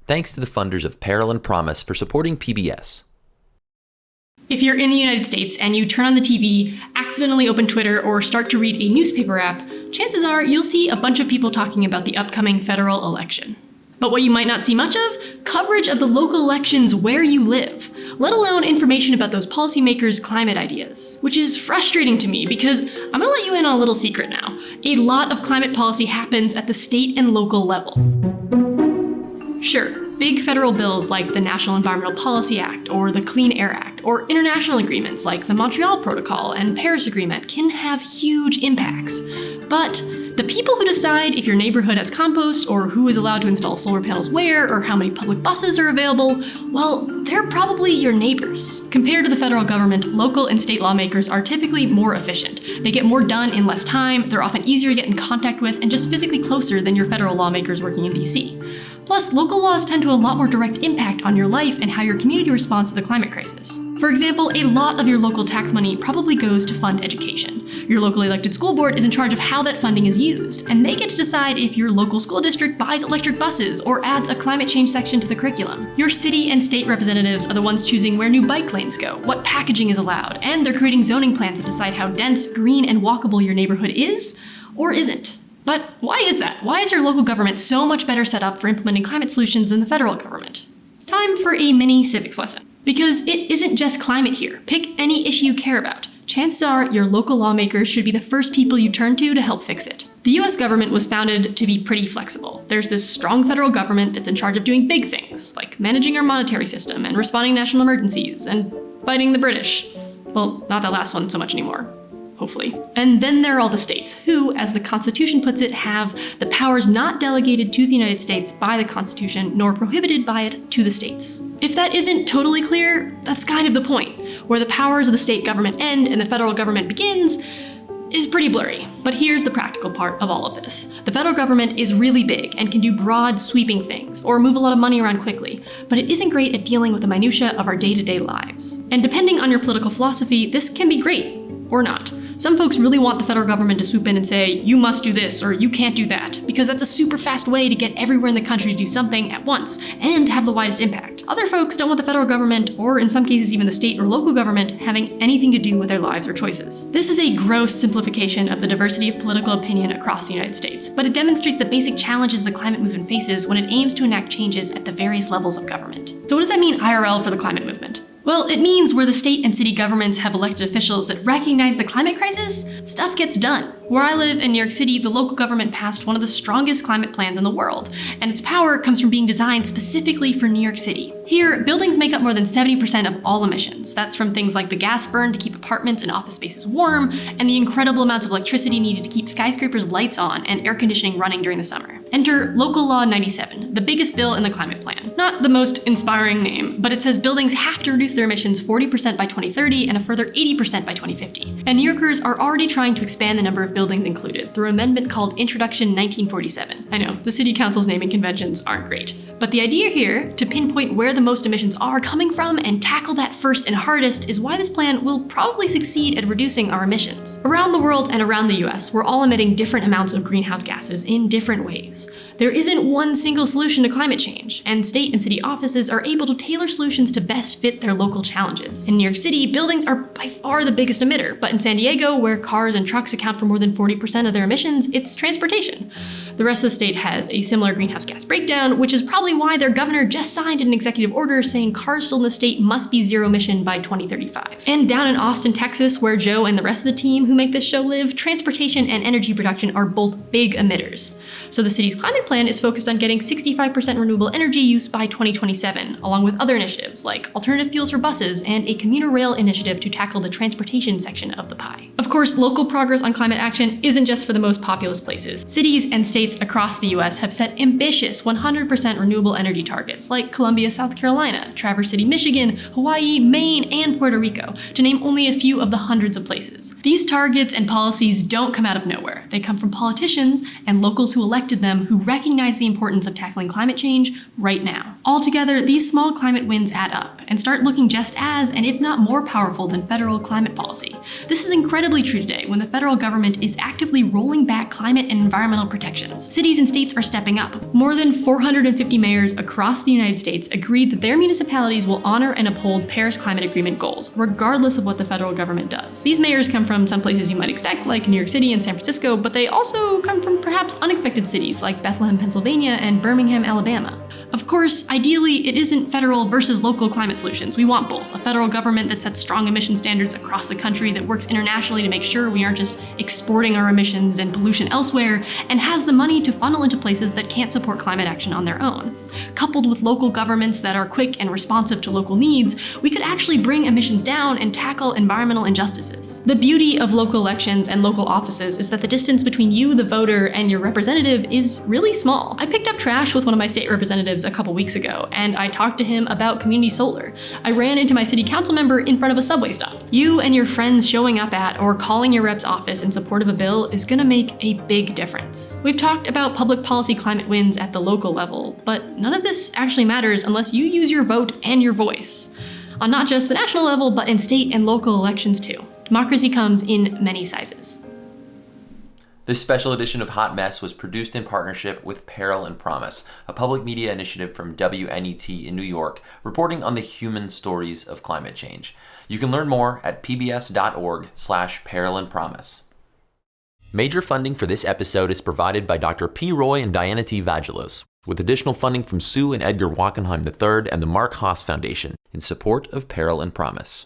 Thanks to the funders of Peril and Promise for supporting PBS. If you're in the United States and you turn on the TV, accidentally open Twitter, or start to read a newspaper app, chances are you'll see a bunch of people talking about the upcoming federal election. But what you might not see much of? Coverage of the local elections where you live, let alone information about those policymakers' climate ideas. Which is frustrating to me because I'm gonna let you in on a little secret now. A lot of climate policy happens at the state and local level. Sure, big federal bills like the National Environmental Policy Act or the Clean Air Act, or international agreements like the Montreal Protocol and Paris Agreement can have huge impacts. But the people who decide if your neighborhood has compost, or who is allowed to install solar panels where, or how many public buses are available, well, they're probably your neighbors. Compared to the federal government, local and state lawmakers are typically more efficient. They get more done in less time, they're often easier to get in contact with, and just physically closer than your federal lawmakers working in DC. Plus, local laws tend to have a lot more direct impact on your life and how your community responds to the climate crisis. For example, a lot of your local tax money probably goes to fund education. Your locally elected school board is in charge of how that funding is used, and they get to decide if your local school district buys electric buses or adds a climate change section to the curriculum. Your city and state representatives are the ones choosing where new bike lanes go, what packaging is allowed, and they're creating zoning plans that decide how dense, green, and walkable your neighborhood is or isn't. But why is that? Why is your local government so much better set up for implementing climate solutions than the federal government? Time for a mini civics lesson. Because it isn't just climate here. Pick any issue you care about. Chances are your local lawmakers should be the first people you turn to help fix it. The US government was founded to be pretty flexible. There's this strong federal government that's in charge of doing big things, like managing our monetary system and responding to national emergencies and fighting the British. Well, not that last one so much anymore. Hopefully. And then there are all the states, who, as the Constitution puts it, have the powers not delegated to the United States by the Constitution, nor prohibited by it to the states. If that isn't totally clear, that's kind of the point. Where the powers of the state government end and the federal government begins is pretty blurry. But here's the practical part of all of this. The federal government is really big and can do broad, sweeping things, or move a lot of money around quickly, but it isn't great at dealing with the minutiae of our day-to-day lives. And depending on your political philosophy, this can be great, or not. Some folks really want the federal government to swoop in and say, you must do this or you can't do that, because that's a super fast way to get everywhere in the country to do something at once and have the widest impact. Other folks don't want the federal government, or in some cases even the state or local government, having anything to do with their lives or choices. This is a gross simplification of the diversity of political opinion across the United States, but it demonstrates the basic challenges the climate movement faces when it aims to enact changes at the various levels of government. So what does that mean IRL for the climate movement? Well, it means where the state and city governments have elected officials that recognize the climate crisis, stuff gets done. Where I live in New York City, the local government passed one of the strongest climate plans in the world, and its power comes from being designed specifically for New York City. Here, buildings make up more than 70% of all emissions. That's from things like the gas burn to keep apartments and office spaces warm, and the incredible amounts of electricity needed to keep skyscrapers' lights on and air conditioning running during the summer. Enter Local Law 97, the biggest bill in the climate plan. Not the most inspiring name, but it says buildings have to reduce their emissions 40% by 2030 and a further 80% by 2050. And New Yorkers are already trying to expand the number of buildings included through an amendment called Introduction 1947. I know, the city council's naming conventions aren't great. But the idea here, to pinpoint where the most emissions are coming from and tackle that first and hardest, is why this plan will probably succeed at reducing our emissions. Around the world and around the US, we're all emitting different amounts of greenhouse gases in different ways. There isn't one single solution to climate change, and state and city offices are able to tailor solutions to best fit their local challenges. In New York City, buildings are by far the biggest emitter, but in San Diego, where cars and trucks account for more than 40% of their emissions, it's transportation. The rest of the state has a similar greenhouse gas breakdown, which is probably why their governor just signed an executive order saying cars sold in the state must be zero emission by 2035. And down in Austin, Texas, where Joe and the rest of the team who make this show live, transportation and energy production are both big emitters. So the city's climate plan is focused on getting 65% renewable energy use by 2027, along with other initiatives like alternative fuels for buses and a commuter rail initiative to tackle the transportation section of the pie. Of course, local progress on climate action isn't just for the most populous places. Cities and states across the US have set ambitious 100% renewable energy targets, like Columbia, South Carolina, Traverse City, Michigan, Hawaii, Maine, and Puerto Rico, to name only a few of the hundreds of places. These targets and policies don't come out of nowhere. They come from politicians and locals who elected them, who recognize the importance of tackling climate change right now. Altogether, these small climate wins add up and start looking just as, and if not more powerful than federal climate policy. This is incredibly particularly true today when the federal government is actively rolling back climate and environmental protections. Cities and states are stepping up. More than 450 mayors across the United States agreed that their municipalities will honor and uphold Paris Climate Agreement goals, regardless of what the federal government does. These mayors come from some places you might expect, like New York City and San Francisco, but they also come from perhaps unexpected cities like Bethlehem, Pennsylvania, and Birmingham, Alabama. Of course, ideally, it isn't federal versus local climate solutions. We want both. A federal government that sets strong emission standards across the country, that works internationally to make sure we aren't just exporting our emissions and pollution elsewhere, and has the money to funnel into places that can't support climate action on their own. Coupled with local governments that are quick and responsive to local needs, we could actually bring emissions down and tackle environmental injustices. The beauty of local elections and local offices is that the distance between you, the voter, and your representative is really small. I picked up trash with one of my state representatives a couple weeks ago, and I talked to him about community solar. I ran into my city council member in front of a subway stop. You and your friends showing up at or calling your rep's office in support of a bill is gonna make a big difference. We've talked about public policy climate wins at the local level, but none of this actually matters unless you use your vote and your voice. On not just the national level, but in state and local elections too. Democracy comes in many sizes. This special edition of Hot Mess was produced in partnership with Peril and Promise, a public media initiative from WNET in New York, reporting on the human stories of climate change. You can learn more at pbs.org/Peril and Promise. Major funding for this episode is provided by Dr. P. Roy and Diana T. Vagelos, with additional funding from Sue and Edgar Wackenheim III and the Marc Haas Foundation in support of Peril and Promise.